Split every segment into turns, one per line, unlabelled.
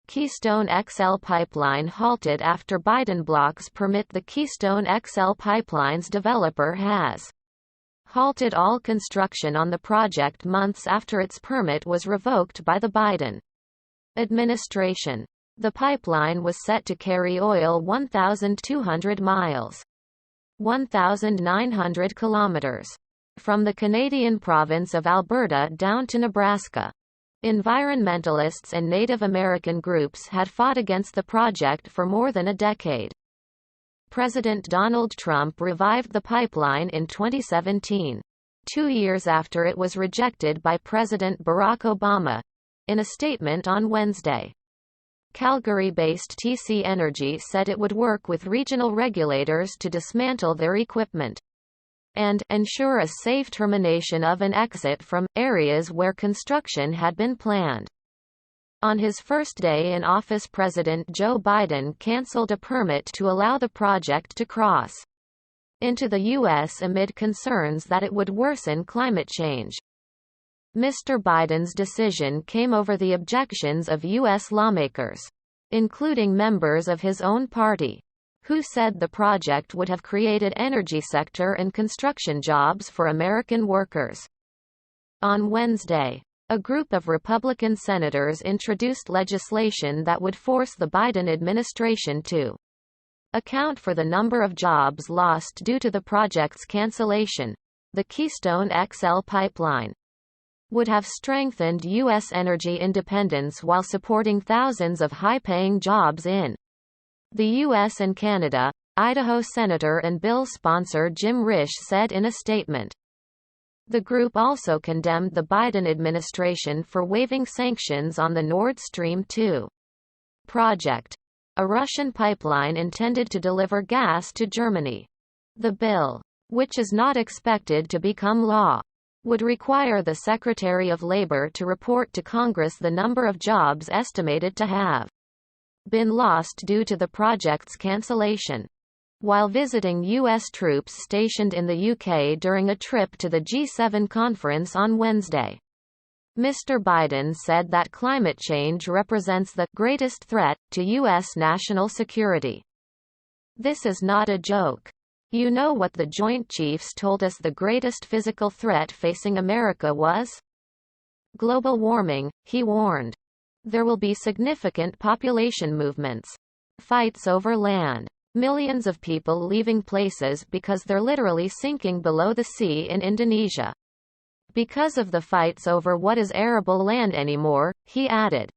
Keystone XL pipeline halted after Biden blocks permit. The Keystone XL pipeline's developer has halted all construction on the project months after its permit was revoked by the Biden administration. The pipeline was set to carry oil 1,200 miles, 1,900 kilometers, from the Canadian province of Alberta down to Nebraska. Environmentalists and Native American groups had fought against the project for more than a decade. President Donald Trump revived the pipeline in 2017, 2 years after it was rejected by President Barack Obama. In a statement on Wednesday, Calgary-based TC Energy said it would work with regional regulators to dismantle their equipment and ensure a safe termination of an exit from areas where construction had been planned. On his first day in office, President Joe Biden canceled a permit to allow the project to cross into the U.S. amid concerns that it would worsen climate change. Mr. Biden's decision came over the objections of U.S. lawmakers, including members of his own party, who said the project would have created energy sector and construction jobs for American workers. On Wednesday, a group of Republican senators introduced legislation that would force the Biden administration to account for the number of jobs lost due to the project's cancellation. The Keystone XL pipeline would have strengthened U.S. energy independence while supporting thousands of high-paying jobs in the U.S. and Canada, Idaho Senator and bill sponsor Jim Risch said in a statement. The group also condemned the Biden administration for waiving sanctions on the Nord Stream 2 project, a Russian pipeline intended to deliver gas to Germany. The bill, which is not expected to become law, would require the Secretary of Labor to report to Congress the number of jobs estimated to have been lost due to the project's cancellation. While visiting U.S. troops stationed in the UK during a trip to the G7 conference on Wednesday, Mr. Biden said that climate change represents the greatest threat to U.S. national security. "This is not a joke. You know what the Joint Chiefs told us the greatest physical threat facing America was? Global warming," he warned. "There will be significant population movements, fights over land, millions of people leaving places because they're literally sinking below the sea in Indonesia because of the fights over what is arable land anymore," he added.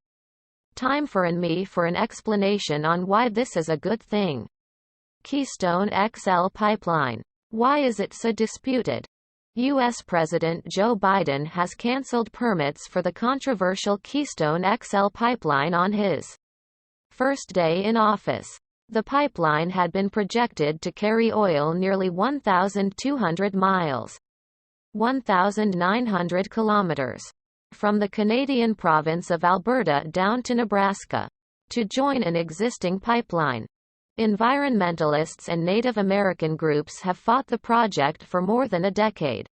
"Time for an explanation on why this is a good thing." Keystone XL pipeline. Why is it so disputed? U.S. President Joe Biden has canceled permits for the controversial Keystone XL pipeline on his first day in office. The pipeline had been projected to carry oil nearly 1,200 miles, 1,900 kilometers, from the Canadian province of Alberta down to Nebraska, to join an existing pipeline. Environmentalists and Native American groups have fought the project for more than a decade.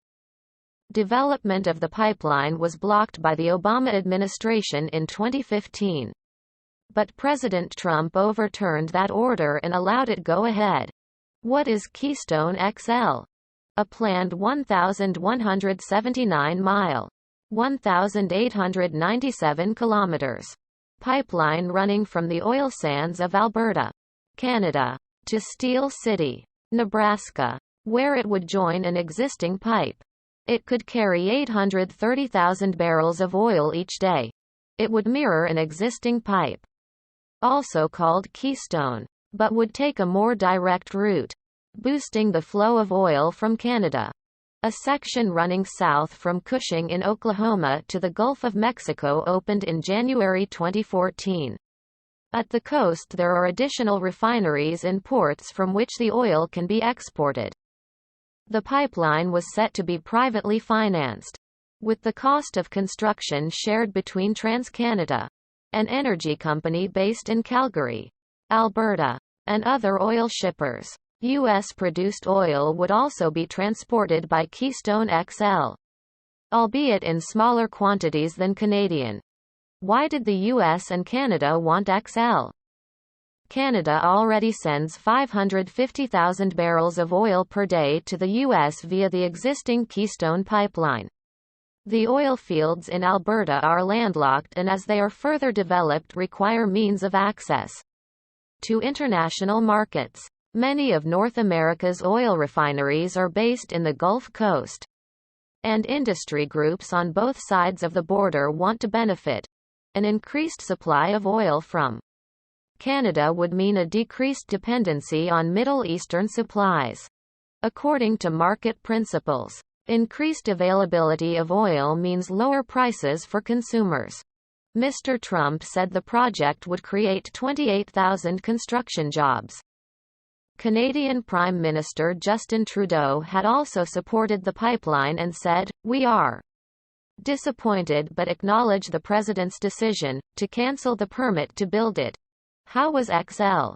Development of the pipeline was blocked by the Obama administration in 2015. But President Trump overturned that order and allowed it go ahead. What is Keystone XL? A planned 1,179-mile, 1,897 kilometers pipeline running from the oil sands of Alberta, Canada, to Steel City, Nebraska, where it would join an existing pipe. It could carry 830,000 barrels of oil each day. It would mirror an existing pipe, also called Keystone, but would take a more direct route, boosting the flow of oil from Canada. A section running south from Cushing in Oklahoma to the Gulf of Mexico opened in January 2014. At the coast there are additional refineries and ports from which the oil can be exported. The pipeline was set to be privately financed, with the cost of construction shared between TransCanada, an energy company based in Calgary, Alberta, and other oil shippers. U.S.-produced oil would also be transported by Keystone XL, albeit in smaller quantities than Canadian. Why did the US and Canada want XL? Canada already sends 550,000 barrels of oil per day to the US via the existing Keystone Pipeline. The oil fields in Alberta are landlocked and as they are further developed require means of access to international markets. Many of North America's oil refineries are based in the Gulf Coast, and industry groups on both sides of the border want to benefit. An increased supply of oil from Canada would mean a decreased dependency on Middle Eastern supplies. According to market principles, increased availability of oil means lower prices for consumers. Mr. Trump said the project would create 28,000 construction jobs. Canadian Prime Minister Justin Trudeau had also supported the pipeline and said, "We are disappointed but acknowledge the President's decision to cancel the permit to build it." How was XL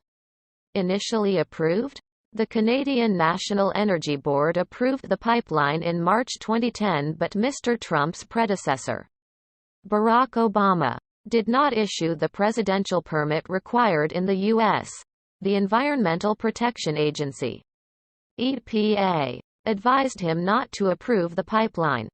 initially approved? The Canadian National Energy Board approved the pipeline in March 2010 but Mr. Trump's predecessor, Barack Obama, did not issue the presidential permit required in the U.S. The Environmental Protection Agency, EPA, advised him not to approve the pipeline.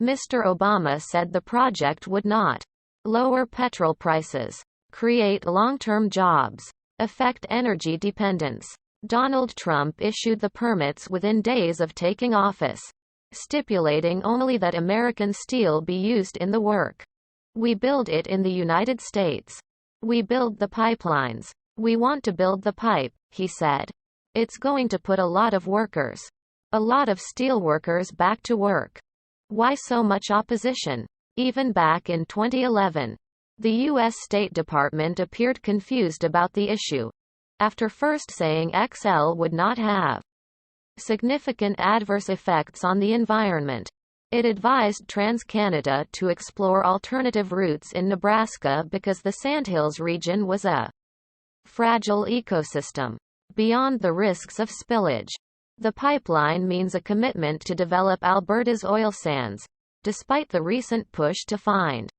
Mr. Obama said the project would not lower petrol prices, create long-term jobs, affect energy dependence. Donald Trump issued the permits within days of taking office, stipulating only that American steel be used in the work. "We build it in the United States. We build the pipelines. We want to build the pipe," he said. "It's going to put a lot of workers, a lot of steel workers back to work." Why so much opposition? Even back in 2011, the U.S. State Department appeared confused about the issue. After first saying XL would not have significant adverse effects on the environment, it advised TransCanada to explore alternative routes in Nebraska because the Sandhills region was a fragile ecosystem. Beyond the risks of spillage, the pipeline means a commitment to develop Alberta's oil sands, despite the recent push to find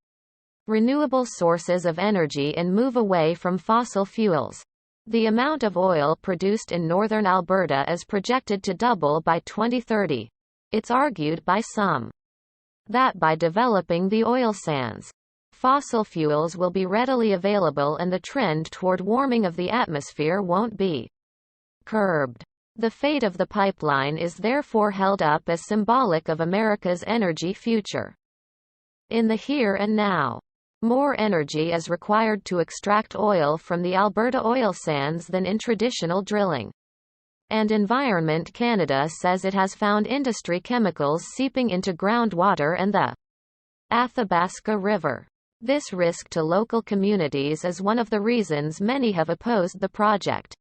renewable sources of energy and move away from fossil fuels. The amount of oil produced in northern Alberta is projected to double by 2030. It's argued by some that by developing the oil sands, fossil fuels will be readily available and the trend toward warming of the atmosphere won't be curbed. The fate of the pipeline is therefore held up as symbolic of America's energy future. In the here and now, more energy is required to extract oil from the Alberta oil sands than in traditional drilling. And Environment Canada says it has found industry chemicals seeping into groundwater and the Athabasca River. This risk to local communities is one of the reasons many have opposed the project.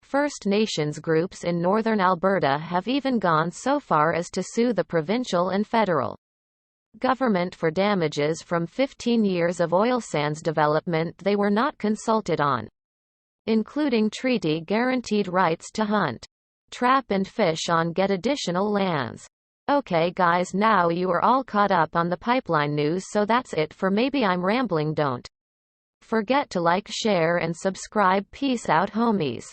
First Nations groups in northern Alberta have even gone so far as to sue the provincial and federal government for damages from 15 years of oil sands development they were not consulted on, including treaty-guaranteed rights to hunt, trap and fish on get additional lands. Okay guys, now you are all caught up on the pipeline news, so that's it for Maybe I'm Rambling. Don't forget to like, share and subscribe. Peace out homies.